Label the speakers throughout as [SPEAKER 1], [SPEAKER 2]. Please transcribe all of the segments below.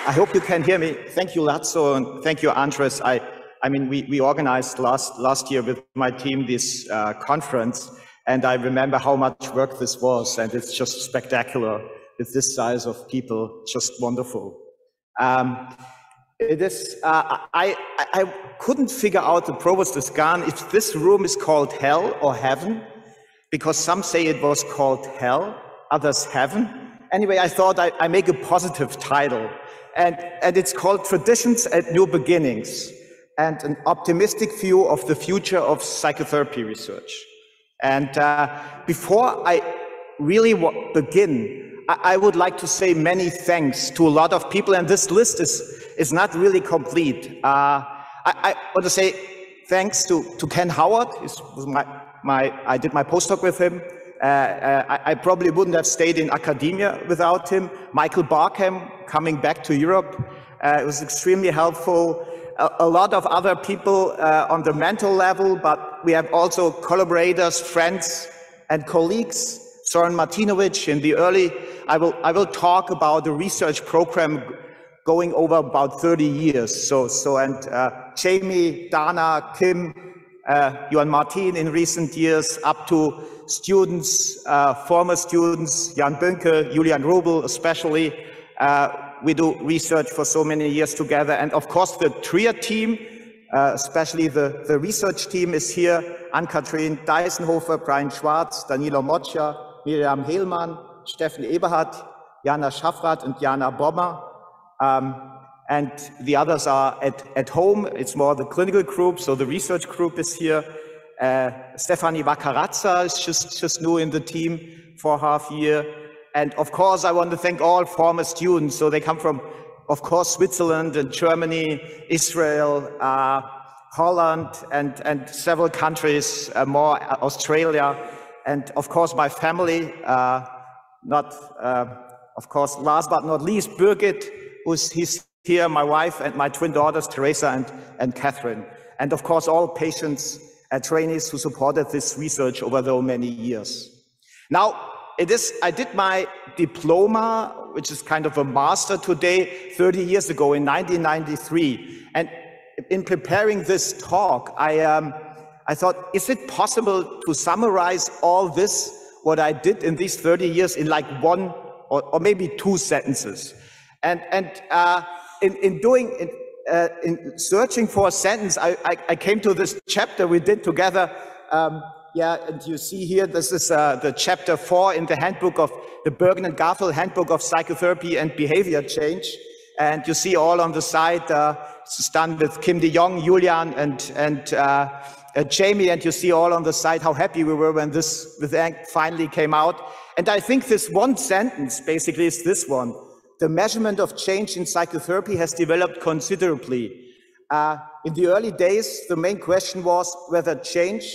[SPEAKER 1] I hope you can hear me. Thank you, Lutz, and thank you, Andres. I mean, we organized last year with my team this conference, and I remember how much work this was, and it's just spectacular with this size of people, just wonderful. It is. I couldn't figure out, the provost is gone, if this room is called hell or heaven, because some say it was called hell, others heaven. Anyway, I thought I make a positive title, and it's called Traditions and New Beginnings, and an optimistic view of the future of psychotherapy research. And before I really begin, I would like to say many thanks to a lot of people, and this list is not really complete. I want to say thanks to Ken Howard. I did my postdoc with him. I probably wouldn't have stayed in academia without him. Michael Barkham, coming back to Europe, it was extremely helpful. A lot of other people on the mental level, but we have also collaborators, friends, and colleagues. Soren Martinovic in the early, I will talk about the research program going over about 30 years. And Jamie, Dana, Kim, Johan Martin in recent years, up to students, former students, Jan Bünke, Julian Rubel especially. We do research for so many years together. And of course, the TRIA team, especially the research team is here. Ann-Kathrin Deisenhofer, Brian Schwartz, Danilo Moccia, Miriam Hehlmann, Steffen Eberhardt, Jana Schaffrath, and Jana Bommer. And the others are at home. It's more the clinical group, so the research group is here. Stefanie Vakarazza is just new in the team for half year. And of course, I want to thank all former students. So they come from, of course, Switzerland and Germany, Israel, Holland, and several countries, more Australia. And of course, my family, of course, last but not least, Birgit, he's here, my wife, and my twin daughters, Teresa and Catherine. And of course, all patients and trainees who supported this research over so many years. Now, I did my diploma, which is kind of a master today, 30 years ago in 1993. And in preparing this talk, I thought, is it possible to summarize all this, what I did in these 30 years, in like one or maybe two sentences? And in searching for a sentence, I came to this chapter we did together. And you see here, this is the chapter 4 in the handbook of the Bergen and Garfield Handbook of Psychotherapy and Behavior Change. And you see all on the side, it's done with Kim de Jong, Julian, and Jamie. And you see all on the side how happy we were when this finally came out. And I think this one sentence basically is this one. The measurement of change in psychotherapy has developed considerably. In the early days, the main question was whether change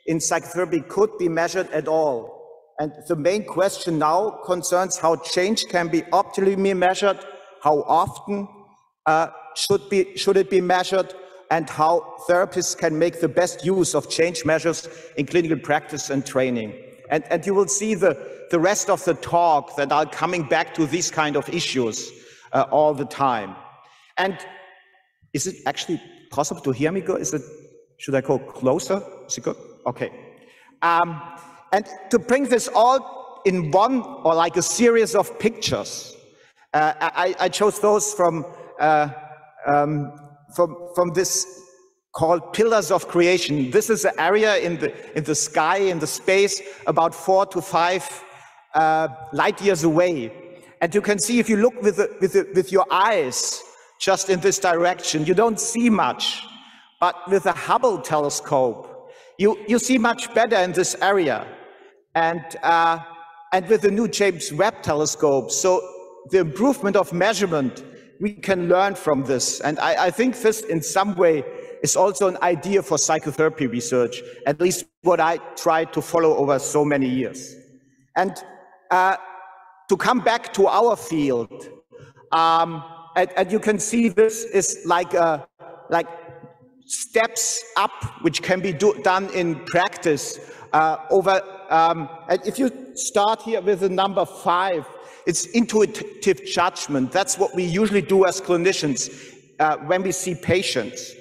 [SPEAKER 1] in psychotherapy could be measured at all. And the main question now concerns how change can be optimally measured, how often should it be measured, and how therapists can make the best use of change measures in clinical practice and training. And you will see the rest of the talk that are coming back to these kind of issues all the time. And is it actually possible to hear me good? Should I go closer? Is it good? Okay. And to bring this all in one, or like a series of pictures, I chose those from this called Pillars of Creation. This is an area in the sky, in the space, about 4 to 5 light years away. And you can see, if you look with your eyes just in this direction, you don't see much. But with the Hubble telescope, you see much better in this area. And with the new James Webb telescope, so the improvement of measurement, we can learn from this. And I think this in some way is also an idea for psychotherapy research, at least what I tried to follow over so many years. And to come back to our field, and you can see this is like steps up, which can be done in practice and if you start here with the number 5, It's intuitive judgment. That's what we usually do as clinicians when we see patients.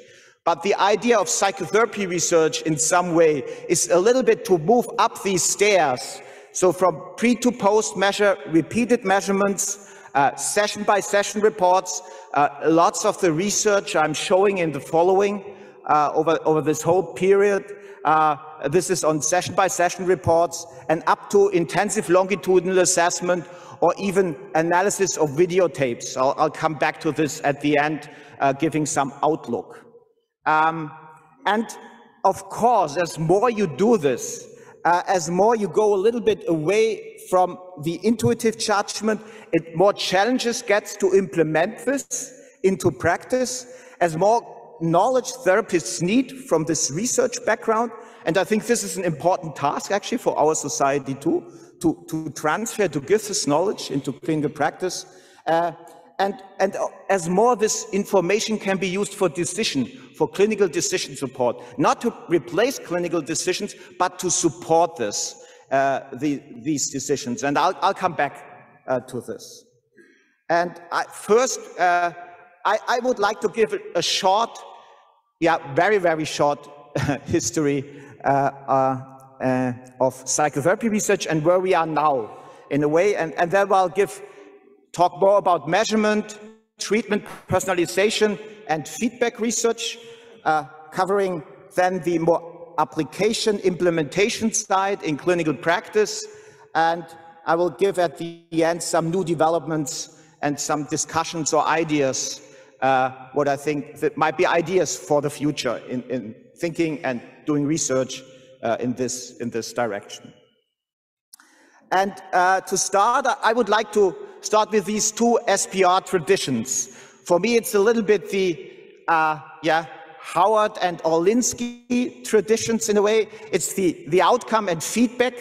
[SPEAKER 1] But the idea of psychotherapy research in some way is a little bit to move up these stairs. So from pre to post measure, repeated measurements, session by session reports, lots of the research I'm showing in the following over this whole period. This is on session by session reports and up to intensive longitudinal assessment or even analysis of videotapes. I'll come back to this at the end, giving some outlook. And of course, as more you do this, as more you go a little bit away from the intuitive judgment, it more challenges gets to implement this into practice, as more knowledge therapists need from this research background. And I think this is an important task actually for our society too, to transfer, to give this knowledge into clinical practice. And as more this information can be used for clinical decision support, not to replace clinical decisions, but to support this, these decisions. And I'll come back to this. And first, I would like to give a short, very, very short history of psychotherapy research and where we are now, in a way, and then I'll talk more about measurement, treatment, personalization, and feedback research, covering then the more application implementation side in clinical practice. And I will give at the end some new developments and some discussions or ideas, what I think that might be ideas for the future in thinking and doing research in this direction. And to start, I would like to start with these two SPR traditions. For me, it's a little bit the Howard and Orlinsky traditions in a way. It's the outcome and feedback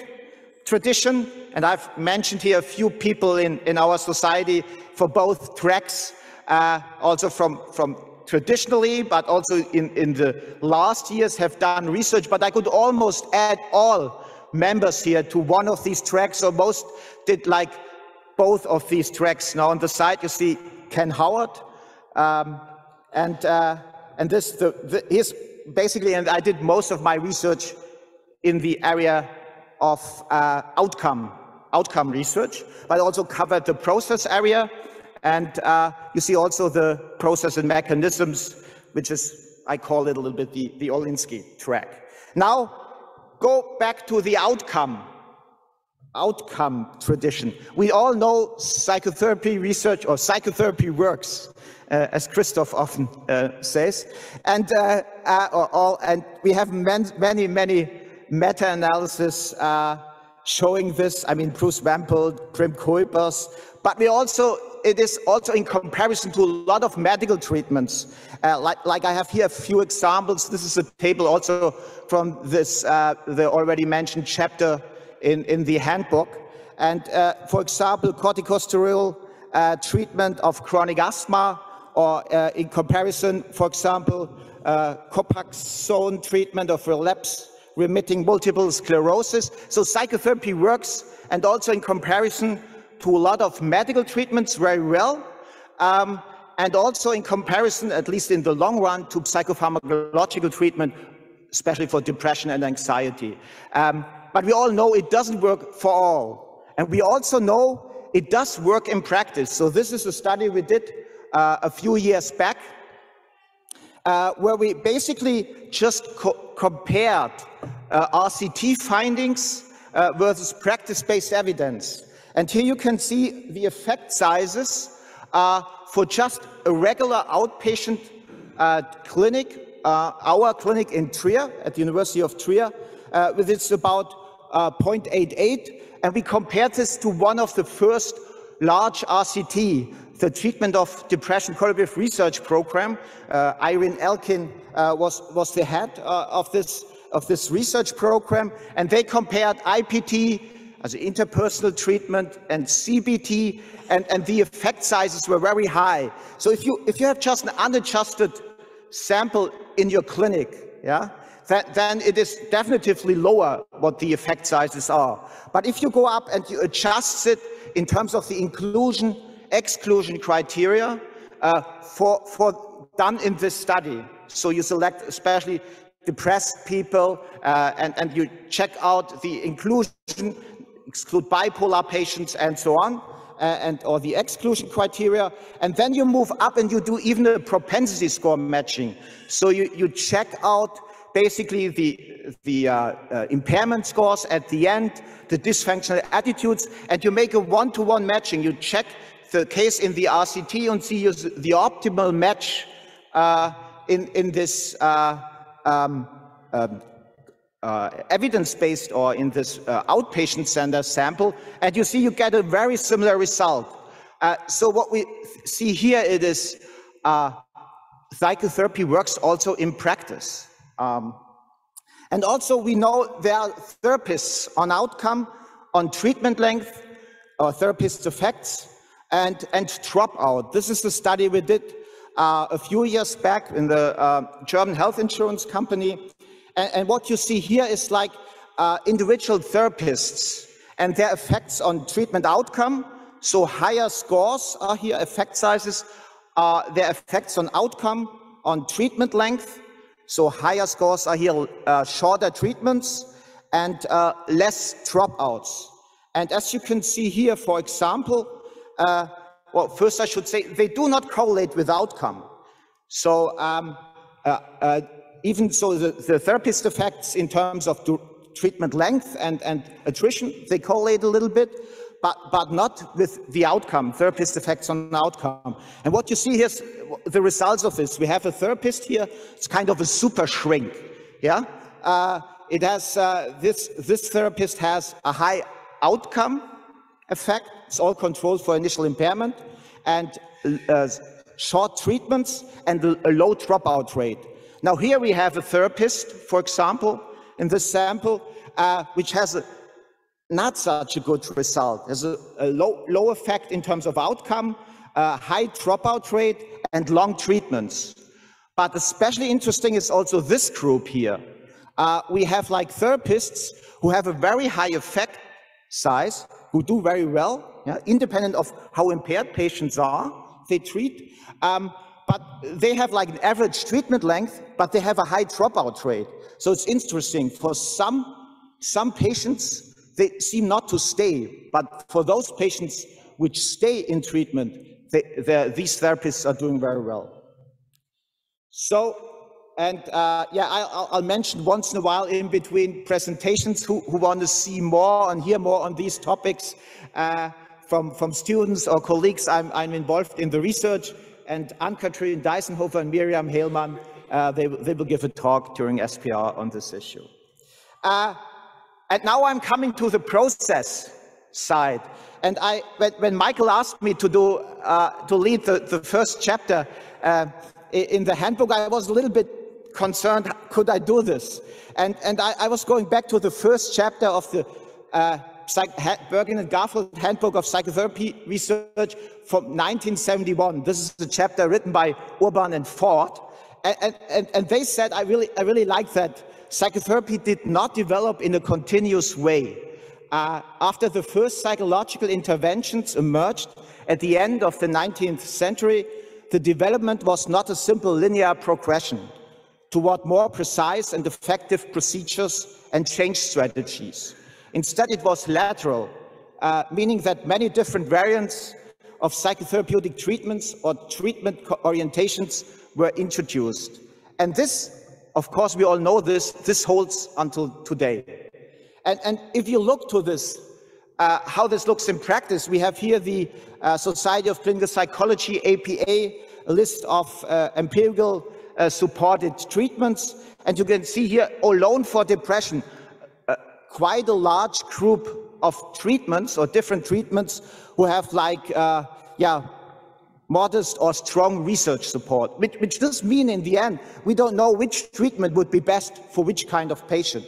[SPEAKER 1] tradition. And I've mentioned here a few people in our society for both tracks, also from traditionally, but also in the last years have done research. But I could almost add all members here to one of these tracks, or most did like both of these tracks. Now on the side you see Ken Howard, and this is basically, and I did most of my research in the area of outcome research, but also covered the process area, and you see also the process and mechanisms, which is, I call it a little bit the Orlinsky track. Now go back to the outcome tradition. We all know psychotherapy research, or psychotherapy works, as Christoph often says, and we have many meta-analysis showing this. I mean, Bruce Wample, Grim Kuipers, but it is also in comparison to a lot of medical treatments. Like I have here a few examples. This is a table also from this the already mentioned chapter in the handbook. And for example, corticosteroid treatment of chronic asthma, or in comparison, for example, Copaxone treatment of relapse-remitting multiple sclerosis. So psychotherapy works, and also in comparison to a lot of medical treatments very well, and also in comparison, at least in the long run, to psychopharmacological treatment, especially for depression and anxiety. But we all know it doesn't work for all. And we also know it does work in practice. So this is a study we did a few years back, where we basically just compared RCT findings versus practice-based evidence. And here you can see the effect sizes for just a regular outpatient clinic, our clinic in Trier, at the University of Trier, with it's about 0.88, and we compared this to one of the first large RCT, the Treatment of Depression Collaborative Research Program. Irene Elkin was the head of this research program, and they compared IPT, as interpersonal treatment, and CBT, and the effect sizes were very high. So if you have just an unadjusted sample in your clinic, then it is definitively lower what the effect sizes are. But if you go up and you adjust it, in terms of the inclusion, exclusion criteria done in this study. So you select especially depressed people, and you check out the inclusion, exclude bipolar patients, and so on, or the exclusion criteria. And then you move up and you do even a propensity score matching. So you check out basically the impairment scores at the end, the dysfunctional attitudes, and you make a one-to-one matching. You check the case in the RCT and see the optimal match in this evidence-based or in this outpatient center sample, and you see you get a very similar result. So what we see here, it is psychotherapy works also in practice. And also we know there are therapists on outcome, on treatment length, or therapist effects, and dropout. This is the study we did a few years back in the German health insurance company. And what you see here is like individual therapists and their effects on treatment outcome. So higher scores are here, effect sizes, their effects on outcome, on treatment length. So higher scores are here, shorter treatments and less dropouts. And as you can see here, for example, well, first I should say they do not correlate with outcome. So even so, the therapist effects in terms of treatment length and attrition, they correlate a little bit, but not with the outcome, therapist effects on outcome. And what you see here is the results of this. We have a therapist here, it's kind of a super shrink, yeah? It has, this therapist has a high outcome effect, it's all controlled for initial impairment, and short treatments and a low dropout rate. Now here we have a therapist, for example, in this sample, which has not such a good result. There's a low effect in terms of outcome, high dropout rate, and long treatments. But especially interesting is also this group here. We have like therapists who have a very high effect size, who do very well, yeah, independent of how impaired patients are, they treat. But they have like an average treatment length, but they have a high dropout rate. So it's interesting, for some patients, they seem not to stay, but for those patients which stay in treatment, these therapists are doing very well. So, and yeah, I'll mention once in a while in between presentations who want to see more and hear more on these topics from students or colleagues. I'm involved in the research, and Ann-Kathrin Deisenhofer and Miriam Heilmann, they will give a talk during SPR on this issue. And now I'm coming to the process side. And when Michael asked me to lead the first chapter in the handbook, I was a little bit concerned, could I do this? And I was going back to the first chapter of the Bergen and Garfield Handbook of Psychotherapy Research from 1971. This is a chapter written by Urban and Ford. And they said, I really like that psychotherapy did not develop in a continuous way. After the first psychological interventions emerged at the end of the 19th century, the development was not a simple linear progression toward more precise and effective procedures and change strategies. Instead, it was lateral, meaning that many different variants of psychotherapeutic treatments or treatment orientations were introduced. And this, of course, we all know this holds until today. And if you look to this, how this looks in practice, we have here the Society of Clinical Psychology, APA, a list of empirical supported treatments. And you can see here, alone for depression, quite a large group of treatments or different treatments who have like, modest or strong research support, which does mean in the end, we don't know which treatment would be best for which kind of patient.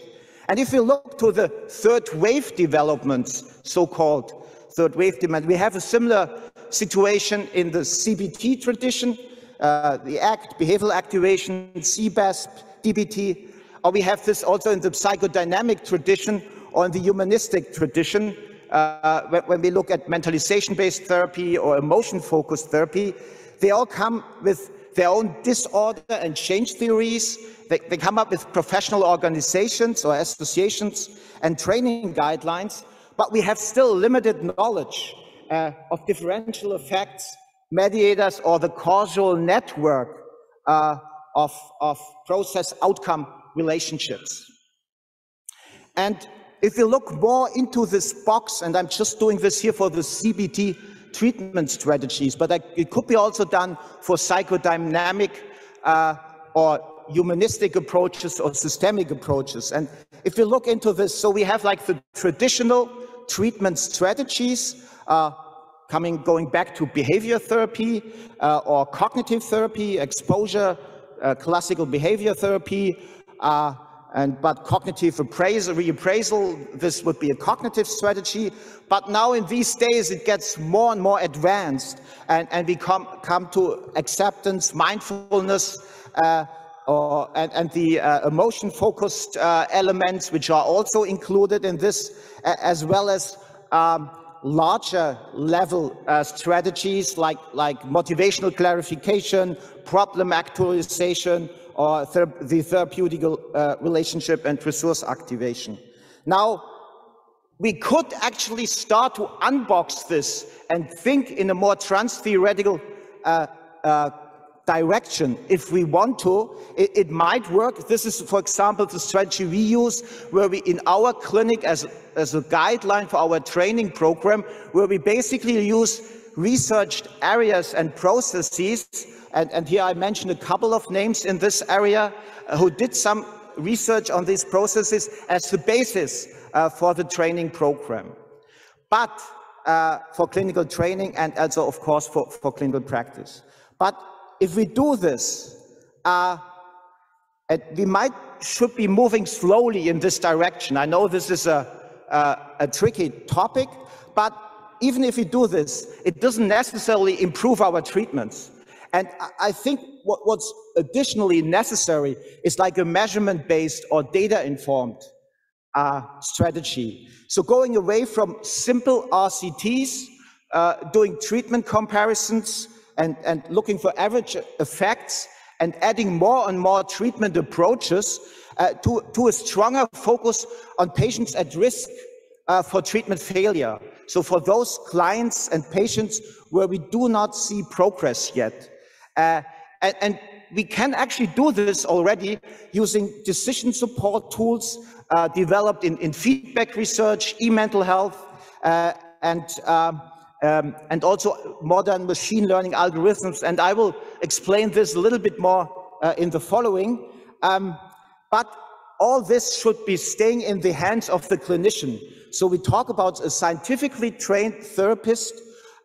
[SPEAKER 1] And if you look to the third wave developments, so-called third wave development, we have a similar situation in the CBT tradition, the ACT, behavioral activation, CBASP, DBT, or we have this also in the psychodynamic tradition or in the humanistic tradition, when we look at mentalization-based therapy or emotion-focused therapy, they all come with their own disorder and change theories. They come up with professional organizations or associations and training guidelines, but we have still limited knowledge of differential effects, mediators, or the causal network of process outcome relationships. And if you look more into this box, and I'm just doing this here for the CBT treatment strategies, but it could be also done for psychodynamic or humanistic approaches or systemic approaches. And if you look into this, so we have like the traditional treatment strategies, going back to behavior therapy or cognitive therapy, exposure, classical behavior therapy, but cognitive reappraisal, this would be a cognitive strategy. But now in these days, it gets more and more advanced, and we come to acceptance, mindfulness, and the emotion-focused elements, which are also included in this, as well as larger level strategies like motivational clarification, problem actualization, or the therapeutic relationship and resource activation. Now, we could actually start to unbox this and think in a more trans-theoretical direction. If we want to, it might work. This is, for example, the strategy we use, where we, in our clinic, as a guideline for our training program, where we basically use researched areas and processes, and here I mentioned a couple of names in this area who did some research on these processes as the basis for the training program. But for clinical training, and also, of course, for clinical practice. But if we do this, we should be moving slowly in this direction. I know this is a tricky topic, but even if we do this, it doesn't necessarily improve our treatments. And I think what's additionally necessary is like a measurement-based or data-informed strategy. So going away from simple RCTs, doing treatment comparisons, and looking for average effects, and adding more and more treatment approaches to a stronger focus on patients at risk for treatment failure. So for those clients and patients where we do not see progress yet. And we can actually do this already using decision support tools developed in feedback research, e-mental health, and also modern machine learning algorithms. And I will explain this a little bit more in the following. But all this should be staying in the hands of the clinician. So we talk about a scientifically trained therapist,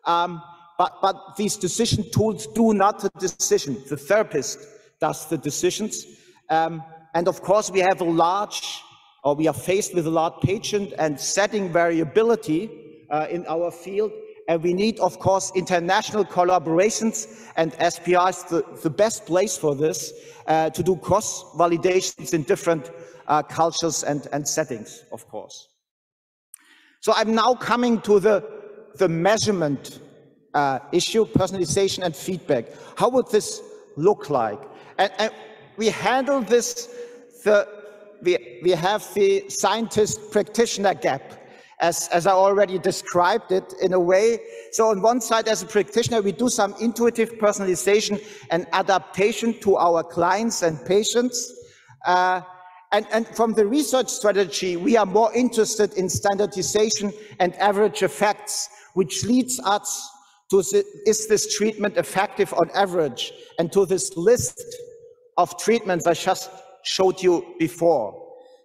[SPEAKER 1] but these decision tools do not the decision. The therapist does the decisions. And of course, we have we are faced with a large patient and setting variability in our field. And we need, of course, international collaborations, and SPR is the best place for this, to do cross-validations in different cultures and settings, of course. So I'm now coming to the measurement issue, personalization and feedback. How would this look like? And we handle this, we have the scientist-practitioner gap, as I already described it in a way. So on one side, as a practitioner, we do some intuitive personalization and adaptation to our clients and patients. And from the research strategy, we are more interested in standardization and average effects, which leads us to, is this treatment effective on average? And to this list of treatments I just showed you before.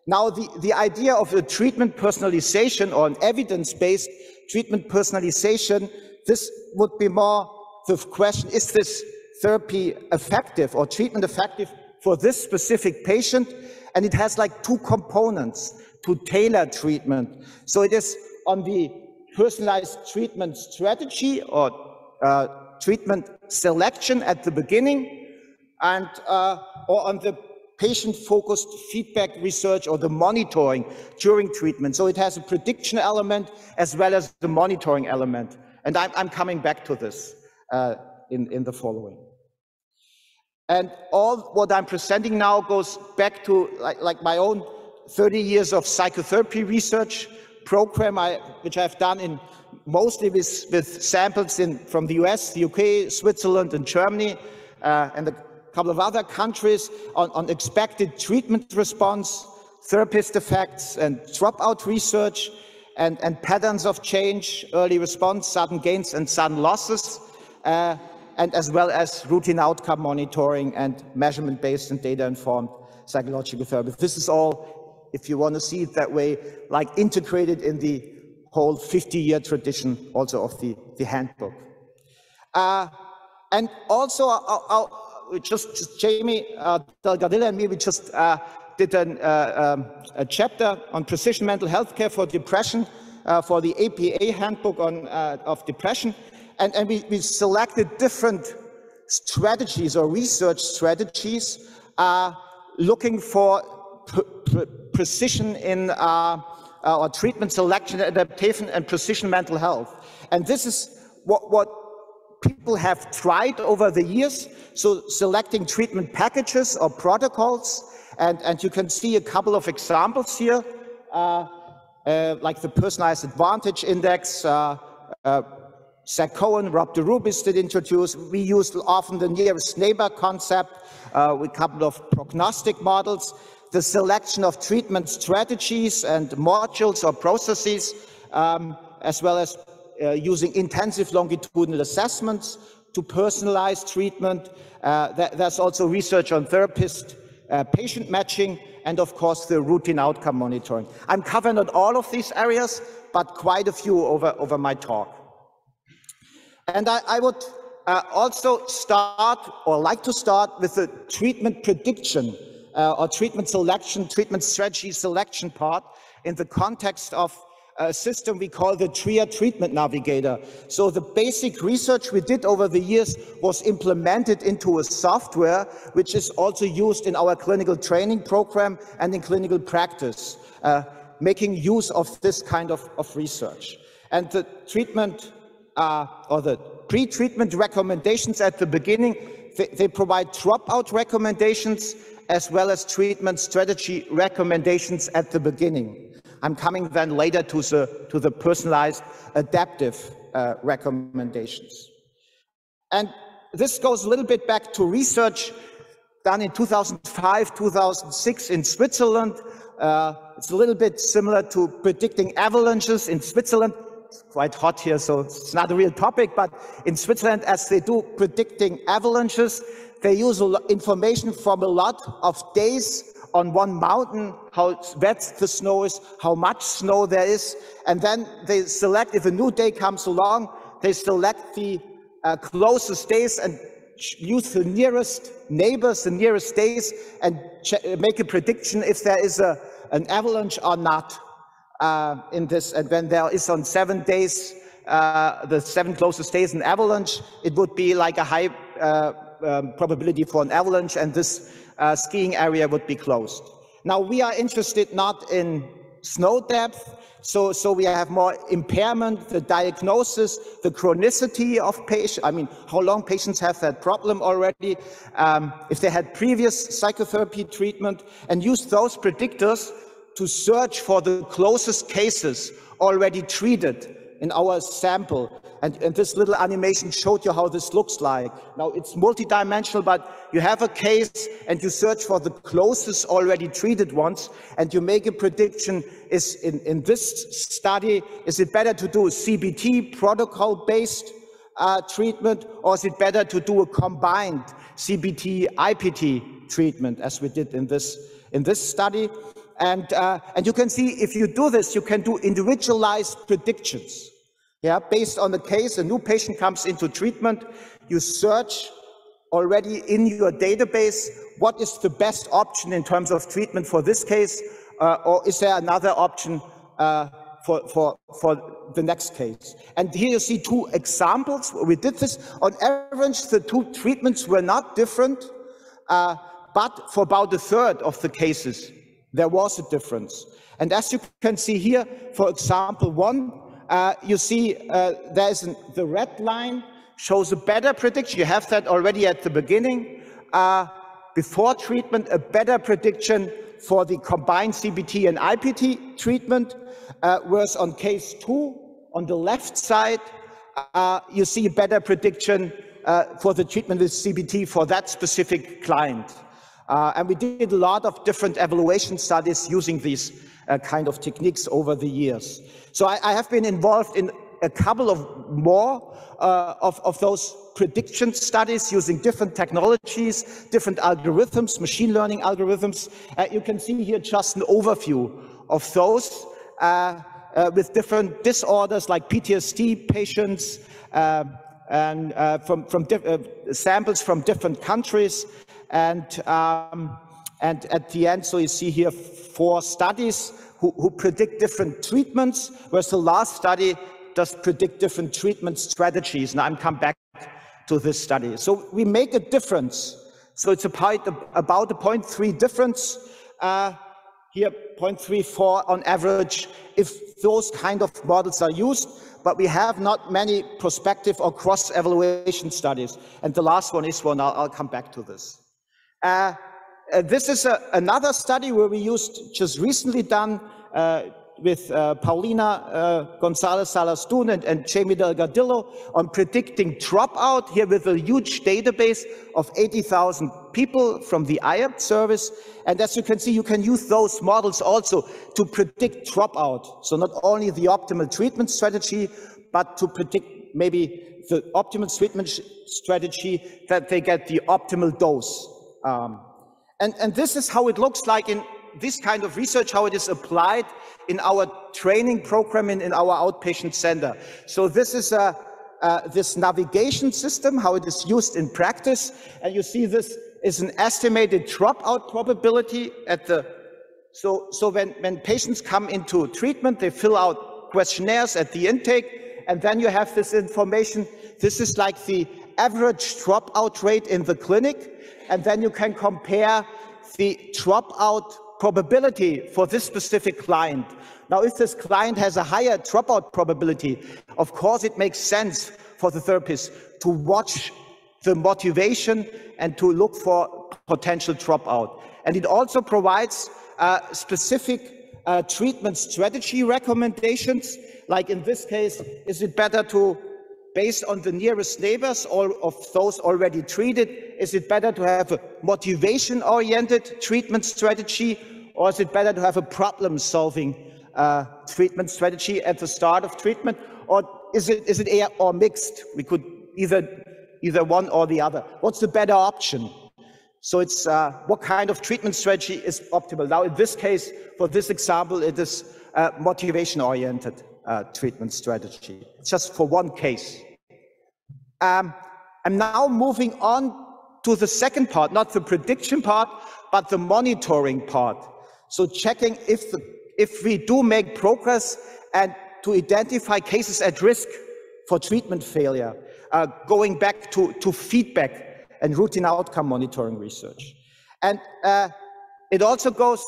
[SPEAKER 1] Now, the idea of a treatment personalization or an evidence-based treatment personalization, this would be more the question, is this therapy effective or treatment effective for this specific patient? And it has like two components to tailor treatment. So it is on the personalized treatment strategy or treatment selection at the beginning, and or on the patient-focused feedback research or the monitoring during treatment. So it has a prediction element as well as the monitoring element. And I'm coming back to this in the following. And all what I'm presenting now goes back to like my own 30 years of psychotherapy research program, which I've done mostly with samples from the US, the UK, Switzerland, and Germany, and a couple of other countries on expected treatment response, therapist effects, and dropout research, and patterns of change, early response, sudden gains and sudden losses, and as well as routine outcome monitoring and measurement-based and data-informed psychological therapy. This is all, if you want to see it that way, like integrated in the whole 50-year tradition also of the handbook. And also, just Jamie Delgadillo and me, we just did a chapter on precision mental health care for depression for the APA handbook of depression. And we selected different strategies or research strategies looking for precision in or treatment selection, adaptation, and precision mental health. And this is what people have tried over the years. So selecting treatment packages or protocols. And you can see a couple of examples here, like the Personalized Advantage Index, Zach Cohen, Rob DeRubis did introduce. We used often the nearest neighbor concept with a couple of prognostic models, the selection of treatment strategies and modules or processes, as well as using intensive longitudinal assessments to personalize treatment. There's also research on therapist patient matching, and of course the routine outcome monitoring. I'm covering not all of these areas, but quite a few over my talk. And I would also start, or like to start, with the treatment prediction or treatment selection, treatment strategy selection part in the context of a system we call the TRIA Treatment Navigator. So the basic research we did over the years was implemented into a software which is also used in our clinical training program and in clinical practice, making use of this kind of research. And the treatment or the pre-treatment recommendations at the beginning, they provide dropout recommendations as well as treatment strategy recommendations at the beginning. I'm coming then later to the personalized adaptive recommendations. And this goes a little bit back to research done in 2005, 2006 in Switzerland. It's a little bit similar to predicting avalanches in Switzerland. It's quite hot here, so it's not a real topic, but in Switzerland, as they do predicting avalanches, they use information from a lot of days on one mountain, how wet the snow is, how much snow there is, and then they select, if a new day comes along, they select the closest days and use the nearest neighbors, the nearest days, and make a prediction if there is an avalanche or not in this. And when there is on 7 days, the 7 closest days an avalanche, it would be like a high probability for an avalanche, and this skiing area would be closed. Now we are interested not in snow depth, so we have more impairment, the diagnosis, the chronicity of patients. I mean, how long patients have that problem already, if they had previous psychotherapy treatment, and use those predictors to search for the closest cases already treated in our sample. And this little animation showed you how this looks like. Now it's multidimensional, but you have a case and you search for the closest already treated ones, and you make a prediction. Is in this study, is it better to do a CBT protocol-based treatment, or is it better to do a combined CBT IPT treatment, as we did in this study? And you can see, if you do this, you can do individualized predictions. Yeah, based on the case, a new patient comes into treatment, you search already in your database, what is the best option in terms of treatment for this case, or is there another option for the next case? And here you see 2 examples where we did this. On average, the 2 treatments were not different, but for about a third of the cases, there was a difference. And as you can see here, for example, you see the red line shows a better prediction. You have that already at the beginning. Before treatment, a better prediction for the combined CBT and IPT treatment, whereas on case 2, on the left side, you see a better prediction for the treatment with CBT for that specific client. And we did a lot of different evaluation studies using these kind of techniques over the years. So I have been involved in a couple of more of those prediction studies using different technologies, different algorithms, machine learning algorithms. You can see here just an overview of those with different disorders like PTSD patients and from samples from different countries. And at the end, so you see here 4 studies who predict different treatments, whereas the last study does predict different treatment strategies. Now I'm come back to this study. So we make a difference. So it's about a 0.3 difference. Here 0.34 on average if those kind of models are used, but we have not many prospective or cross-evaluation studies. And the last one is one, I'll come back to this. This is another study where we used, just recently done with Paulina Gonzalez-Salastun and Jamie Delgadillo on predicting dropout, here with a huge database of 80,000 people from the IAPT service. And as you can see, you can use those models also to predict dropout. So not only the optimal treatment strategy, but to predict maybe the optimal treatment strategy that they get the optimal dose. And this is how it looks like in this kind of research, how it is applied in our training program in our outpatient center. So this is this navigation system, how it is used in practice. And you see this is an estimated dropout probability at the, so when patients come into treatment, they fill out questionnaires at the intake, and then you have this information. This is like the average dropout rate in the clinic. And then you can compare the dropout probability for this specific client. Now, if this client has a higher dropout probability, of course, it makes sense for the therapist to watch the motivation and to look for potential dropout. And it also provides specific treatment strategy recommendations. Like in this case, is it better to, based on the nearest neighbors or of those already treated, is it better to have a motivation-oriented treatment strategy, or is it better to have a problem-solving treatment strategy at the start of treatment, or is it or mixed? We could either one or the other. What's the better option? So it's what kind of treatment strategy is optimal. Now, in this case, for this example, it is motivation-oriented treatment strategy. It's just for one case. I'm now moving on to the second part, not the prediction part, but the monitoring part. So checking if we do make progress and to identify cases at risk for treatment failure, going back to feedback and routine outcome monitoring research. And it also goes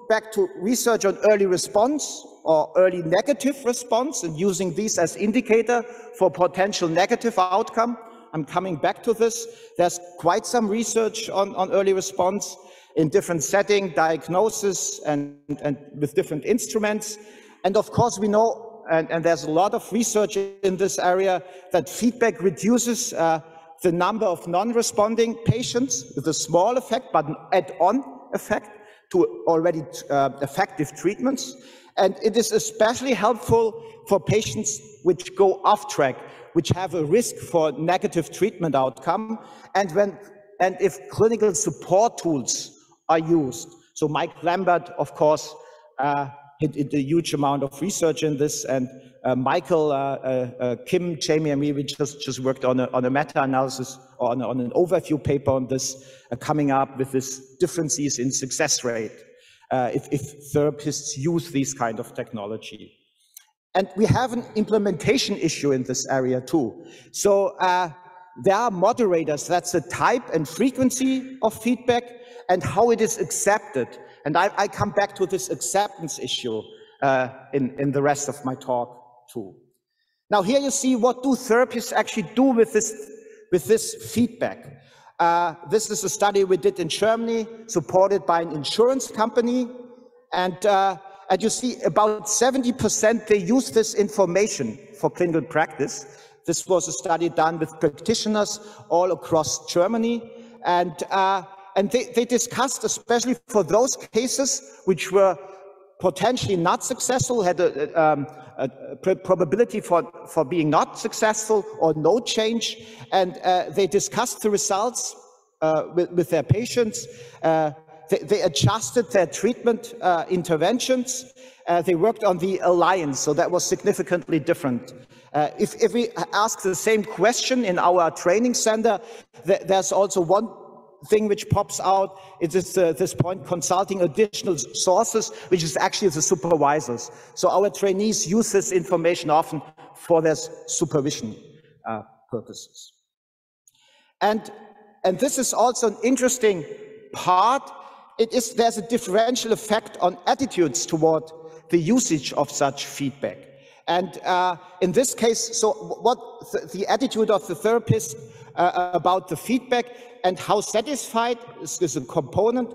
[SPEAKER 1] back to research on early response or early negative response and using these as indicator for potential negative outcome. I'm coming back to this. There's quite some research on early response in different setting, diagnosis, and with different instruments. And of course, we know, and there's a lot of research in this area, that feedback reduces the number of non-responding patients with a small effect, but an add-on effect to already effective treatments. And it is especially helpful for patients which go off track, which have a risk for negative treatment outcome, and if clinical support tools are used. So Mike Lambert, of course, did a huge amount of research in this, and Michael, Kim, Jamie, and me, we just worked on a meta-analysis or on an overview paper on this, coming up with this differences in success rate if therapists use these kind of technology. And we have an implementation issue in this area too. So there are moderators, that's the type and frequency of feedback, and how it is accepted. And I come back to this acceptance issue in the rest of my talk too. Now here you see what do therapists actually do with this feedback. This is a study we did in Germany, supported by an insurance company, and you see about 70% they use this information for clinical practice. This was a study done with practitioners all across Germany, and they discussed, especially for those cases which were potentially not successful, had a probability for being not successful or no change, and they discussed the results with their patients. They adjusted their treatment interventions. They worked on the alliance, so that was significantly different. If we ask the same question in our training center, there's also one thing which pops out. It is this point, consulting additional sources, which is actually the supervisors. So our trainees use this information often for their supervision purposes. And this is also an interesting part. There's a differential effect on attitudes toward the usage of such feedback. And in this case, so what the attitude of the therapist about the feedback and how satisfied is a component,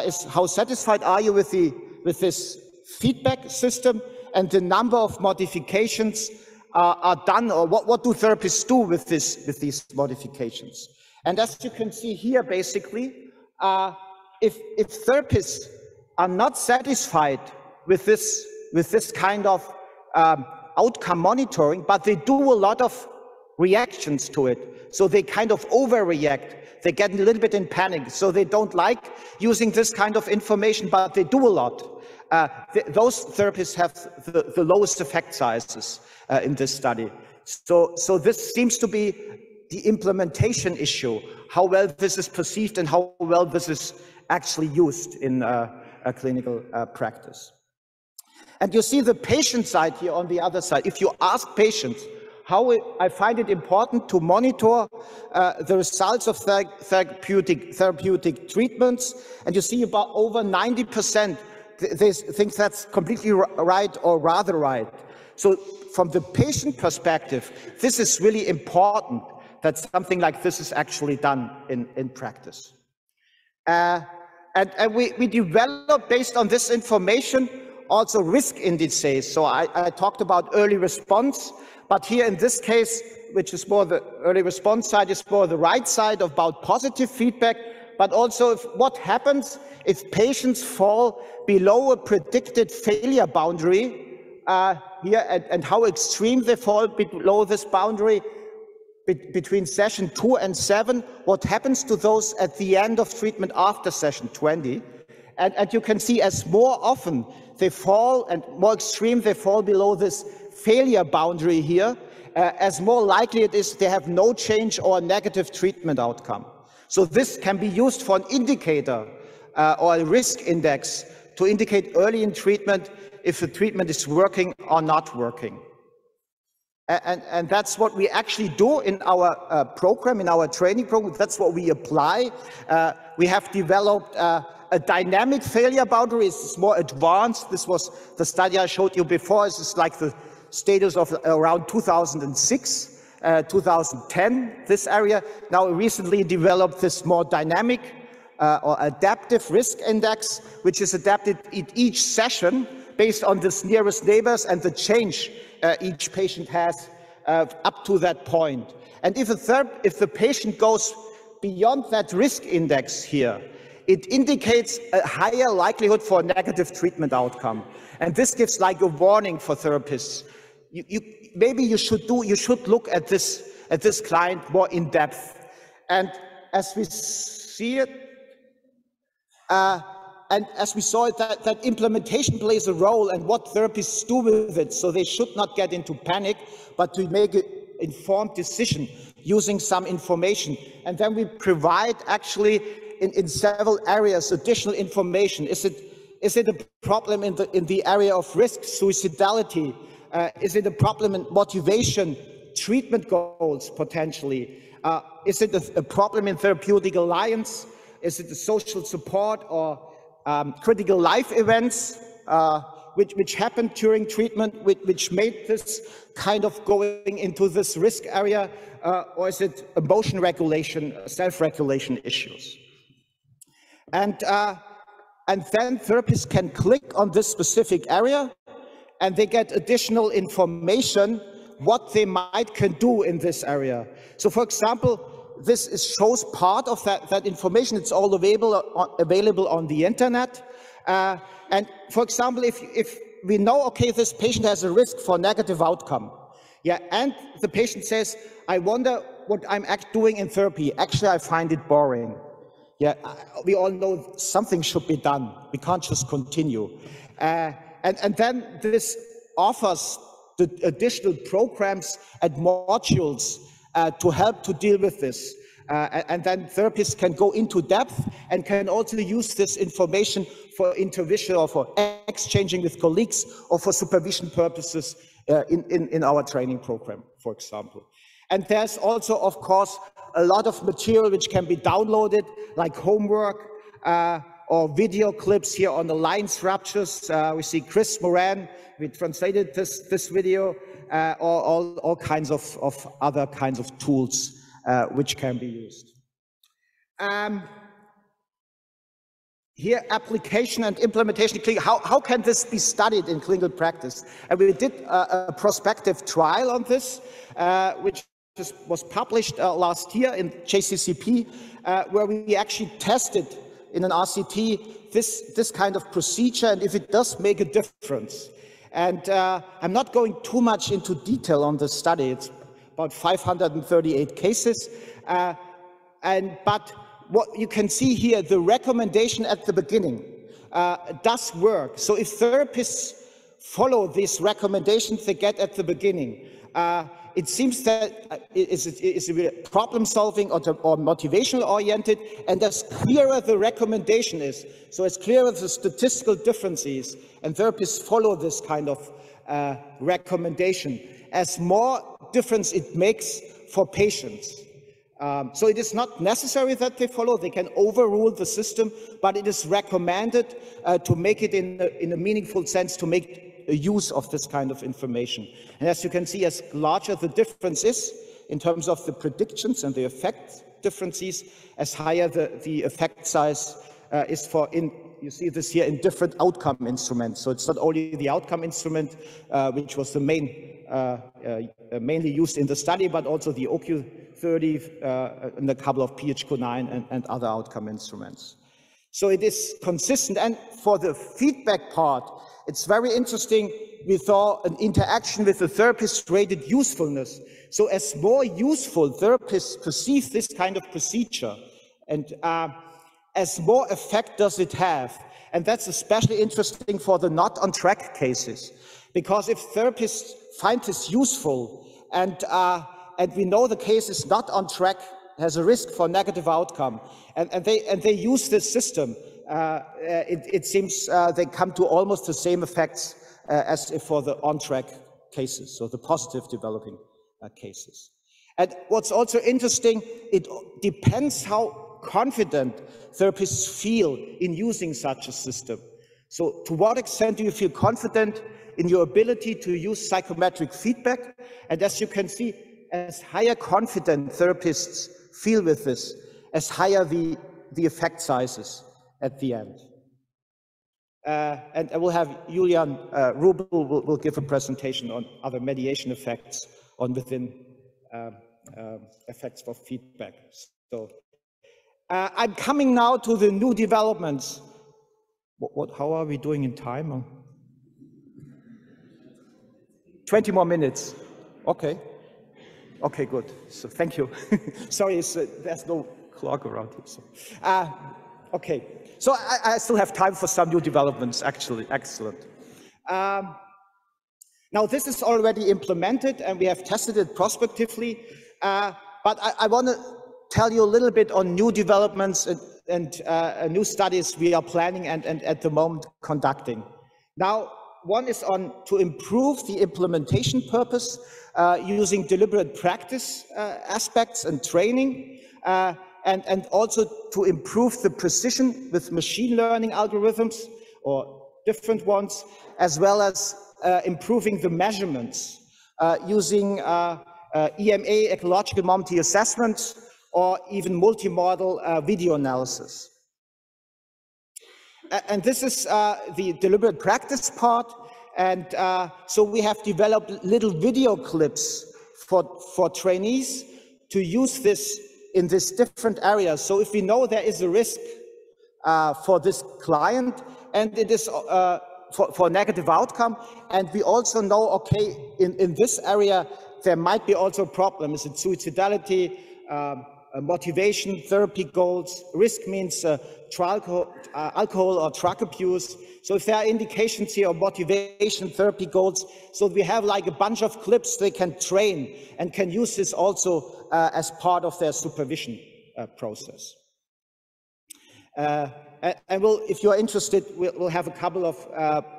[SPEAKER 1] is how satisfied are you with this feedback system, and the number of modifications are done, or what do therapists do with these modifications. And as you can see here, basically, if therapists are not satisfied with this kind of outcome monitoring, but they do a lot of reactions to it, so they kind of overreact. They get a little bit in panic, so they don't like using this kind of information, but they do a lot. Those therapists have the lowest effect sizes in this study. So this seems to be the implementation issue, how well this is perceived and how well this is actually used in a clinical practice. And you see the patient side here on the other side. If you ask patients, I find it important to monitor the results of therapeutic treatments, and you see about over 90% they think that's completely right or rather right. So from the patient perspective, this is really important that something like this is actually done in practice. And we develop, based on this information, also risk indices. So I talked about early response, but here in this case, which is more the early response side, is more the right side about positive feedback, but also what happens if patients fall below a predicted failure boundary here, and how extreme they fall below this boundary between session 2 and 7, what happens to those at the end of treatment after session 20. And you can see as more often they fall and more extreme they fall below this failure boundary here, as more likely it is they have no change or a negative treatment outcome. So this can be used for an indicator or a risk index to indicate early in treatment if the treatment is working or not working. And that's what we actually do in our program, in our training program. That's what we apply. We have developed a dynamic failure boundary. It's more advanced. This was the study I showed you before. This is like the status of around 2006, 2010, this area. Now we recently developed this more dynamic or adaptive risk index, which is adapted in each session based on this nearest neighbors and the change each patient has up to that point. And if the patient goes beyond that risk index here, it indicates a higher likelihood for a negative treatment outcome. And this gives like a warning for therapists. Maybe you should look at this client more in depth. And as we see it, and as we saw it, that implementation plays a role, and what therapists do with it. So they should not get into panic, but to make an informed decision using some information. And then we provide actually in several areas additional information. Is it a problem in the area of risk, suicidality? Is it a problem in motivation, treatment goals potentially? Is it a problem in therapeutic alliance? Is it the social support or critical life events which happened during treatment, which made this kind of going into this risk area, or is it emotion regulation, self-regulation issues? And then therapists can click on this specific area, and they get additional information what they can do in this area. So, for example, this shows part of that information. It's all available on the internet. And for example, if we know, okay, this patient has a risk for negative outcome, yeah, and the patient says, I wonder what I'm doing in therapy. Actually, I find it boring. Yeah, we all know something should be done. We can't just continue. And then this offers the additional programs and modules to help to deal with this. And then therapists can go into depth and can also use this information for intervention or for exchanging with colleagues or for supervision purposes in our training program, for example. And there's also, of course, a lot of material which can be downloaded, like homework or video clips here on the lines ruptures. We see Chris Moran, we translated this video, or all kinds of other kinds of tools which can be used. Here, application and implementation. How can this be studied in clinical practice? And we did a prospective trial on this, which was published last year in JCCP, where we actually tested in an RCT this kind of procedure and if it does make a difference. And I'm not going too much into detail on this study. It's about 538 cases. But what you can see here, the recommendation at the beginning does work. So if therapists follow these recommendations they get at the beginning, it seems that it's problem solving or motivational oriented, and as clearer the recommendation is, so as clearer the statistical differences, and therapists follow this kind of recommendation, as more difference it makes for patients. So it is not necessary that they follow, they can overrule the system, but it is recommended to make it in a meaningful sense, to make use of this kind of information. And as you can see, as larger the difference is in terms of the predictions and the effect differences, as higher the effect size is you see this here in different outcome instruments. So it's not only the outcome instrument, which was the mainly used in the study, but also the OQ30 and a couple of PHQ-9 and other outcome instruments. So it is consistent. And for the feedback part, it's very interesting. We saw an interaction with the therapist's rated usefulness. So as more useful therapists perceive this kind of procedure, and as more effect does it have. And that's especially interesting for the not on track cases, because if therapists find this useful and we know the case is not on track, has a risk for negative outcome, and they use this system, it seems they come to almost the same effects as if for the on-track cases, so the positive developing cases. And what's also interesting, it depends how confident therapists feel in using such a system. So to what extent do you feel confident in your ability to use psychometric feedback? And as you can see, as higher confident therapists feel with this, as higher the effect sizes at the end. And I will have Julian Rubel will give a presentation on other mediation effects on within effects for feedback. So I'm coming now to the new developments. How are we doing in time? 20 more minutes. Okay. Okay, good. So thank you. Sorry, there's no clock around here. So. Okay. So I still have time for some new developments, actually. Excellent. Now, this is already implemented, and we have tested it prospectively. But I want to tell you a little bit on new developments and new studies we are planning and at the moment conducting. Now, one is to improve the implementation purpose using deliberate practice aspects and training. and also to improve the precision with machine learning algorithms or different ones, as well as improving the measurements using EMA, ecological mobility assessments, or even multimodal video analysis. And this is the deliberate practice part. And so we have developed little video clips for trainees to use this in these different areas. So if we know there is a risk for this client, and it is for negative outcome, and we also know, okay, in this area, there might be also problems. It's suicidality, motivation, therapy goals. Risk means alcohol or drug abuse. So if there are indications here of motivation, therapy goals, so we have like a bunch of clips they can train and can use this also as part of their supervision process. And if you're interested, we'll have a couple of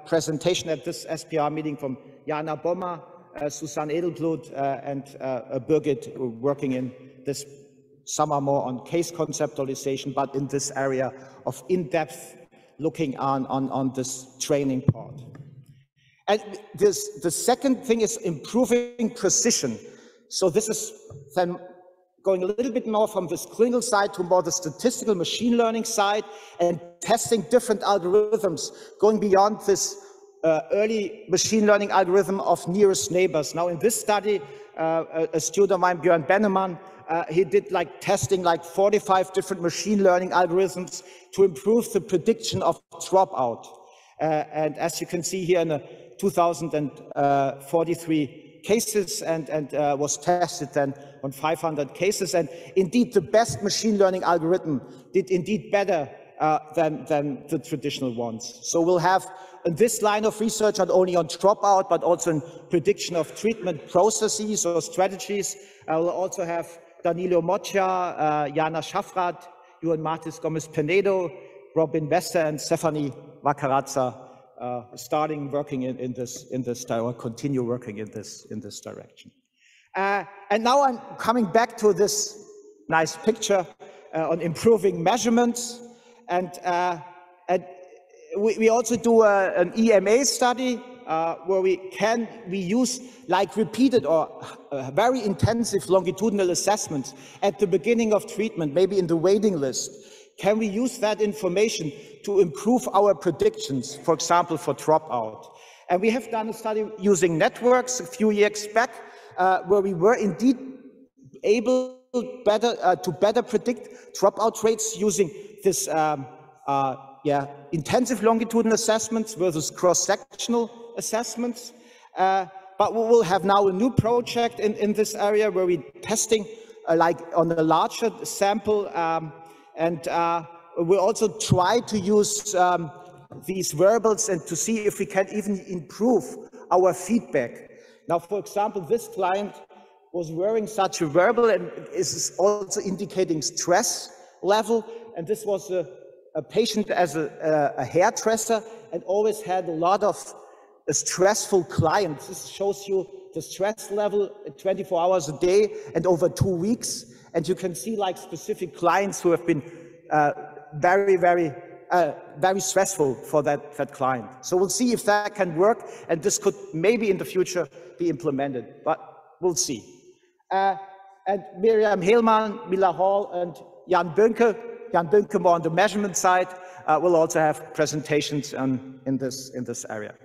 [SPEAKER 1] presentations at this SPR meeting from Jana Bommer, Susanne Edelblut, and Birgit, working in this. Some are more on case conceptualization, but in this area of in-depth looking on this training part. And the second thing is improving precision. So this is then going a little bit more from this clinical side to more the statistical machine learning side, and testing different algorithms, going beyond this early machine learning algorithm of nearest neighbors. Now in this study, a student of mine, Björn Bennemann, he did like testing like 45 different machine learning algorithms to improve the prediction of dropout. And as you can see here in the 2043 cases, and was tested then on 500 cases. And indeed, the best machine learning algorithm did indeed better than the traditional ones. So we'll have in this line of research not only on dropout, but also in prediction of treatment processes or strategies. We'll also have Danilo Moccia, Jana Schafrath, Juan Martis Gomez-Penedo, Robin Wester, and Stephanie Vacarazza starting working in this or continue working in this direction. And now I'm coming back to this nice picture on improving measurements, and we also do an EMA study where we use like repeated or very intensive longitudinal assessments at the beginning of treatment, maybe in the waiting list. Can we use that information to improve our predictions, for example, for dropout? And we have done a study using networks a few years back, where we were indeed able to better predict dropout rates using this intensive longitudinal assessments versus cross-sectional assessments. But we will have now a new project in this area where we're testing like on a larger sample, and we'll also try to use these variables and to see if we can even improve our feedback. Now, for example, this client was wearing such a wearable and is also indicating stress level, and this was a patient as a hairdresser and always had a lot of stressful clients. This shows you the stress level 24 hours a day and over 2 weeks. And you can see like specific clients who have been very stressful for that client. So we'll see if that can work, and this could maybe in the future be implemented, but we'll see. And Miriam Heilmann, Mila Hall, and Jan Bönke more on the measurement side, will also have presentations in this area.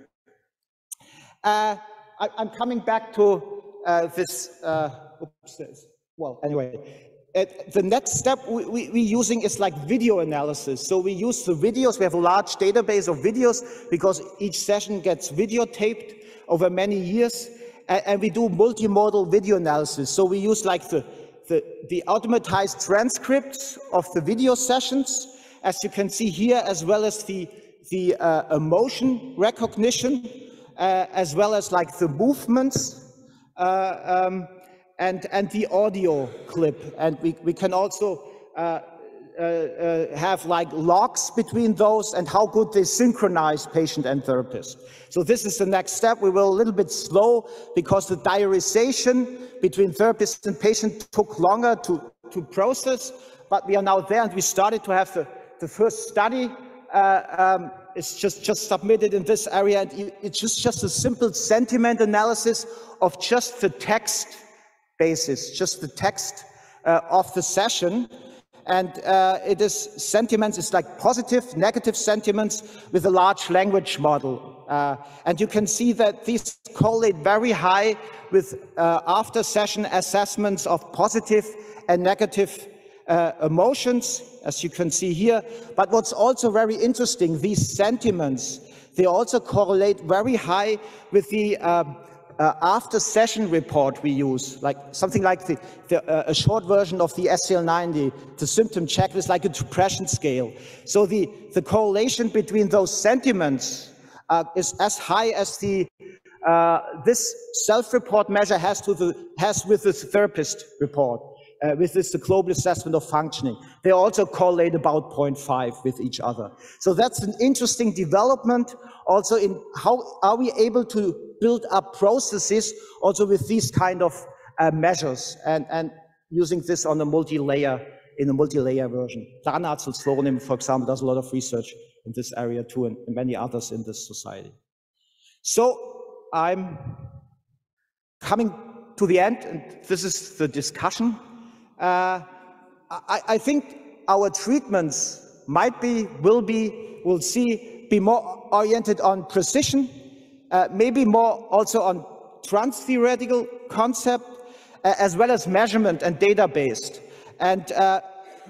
[SPEAKER 1] I'm coming back to this. Well, anyway, the next step we're using is like video analysis. So we use the videos. We have a large database of videos because each session gets videotaped over many years, and we do multimodal video analysis. So we use like the automatized transcripts of the video sessions, as you can see here, as well as the emotion recognition, as well as like the movements, and the audio clip. And we can also have like logs between those and how good they synchronize patient and therapist. So this is the next step. We were a little bit slow because the diarization between therapist and patient took longer to process, but we are now there, and we started to have the first study. It's just submitted in this area, and it's just a simple sentiment analysis of just the text basis, just the text of the session. And it is sentiments, it's like positive, negative sentiments with a large language model. And you can see that these correlate very high with after session assessments of positive and negative emotions, as you can see here. But what's also very interesting, these sentiments, they also correlate very high with the after session report we use, like something like a short version of the SCL9, the symptom checklist, like a depression scale. So the correlation between those sentiments is as high as this self-report measure has with the therapist report. With this, the global assessment of functioning. They also correlate about 0.5 with each other. So that's an interesting development also in how are we able to build up processes also with these kind of measures and using this on a multi-layer, in a multi-layer version. Zahnarztflorim, for example, does a lot of research in this area too, and many others in this society. So I'm coming to the end, and this is the discussion. I think our treatments might be, we'll see, be more oriented on precision, maybe more also on trans-theoretical concept, as well as measurement and data-based. And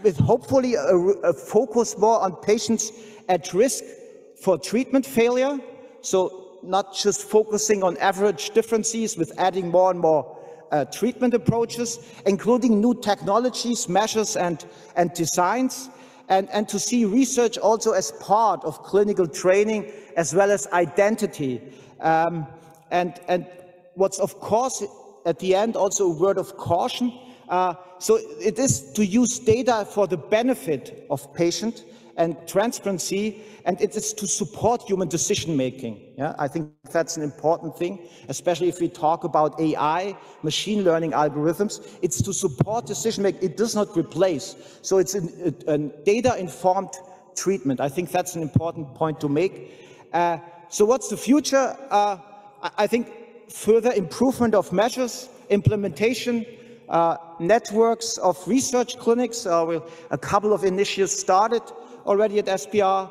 [SPEAKER 1] with hopefully a focus more on patients at risk for treatment failure. So not just focusing on average differences with adding more and more treatment approaches, including new technologies, measures, and designs, and to see research also as part of clinical training as well as identity. And what's of course at the end also a word of caution. So it is to use data for the benefit of patient and transparency, and it is to support human decision making. Yeah, I think that's an important thing, especially if we talk about AI, machine learning algorithms. It's to support decision making. It does not replace. So it's a data-informed treatment. I think that's an important point to make. So what's the future? I think further improvement of measures, implementation, networks of research clinics. A couple of initiatives started already at SPR,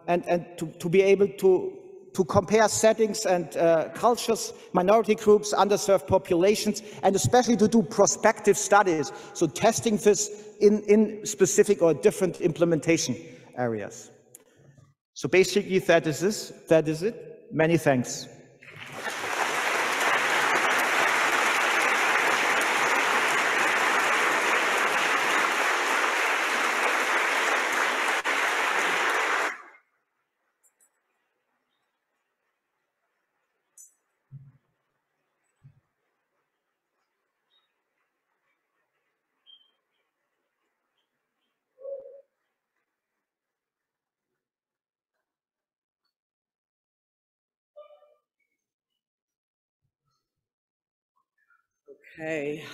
[SPEAKER 1] and to be able to compare settings and cultures, minority groups, underserved populations, and especially to do prospective studies, so testing this in specific or different implementation areas. So basically that is it. Many thanks.
[SPEAKER 2] Okay,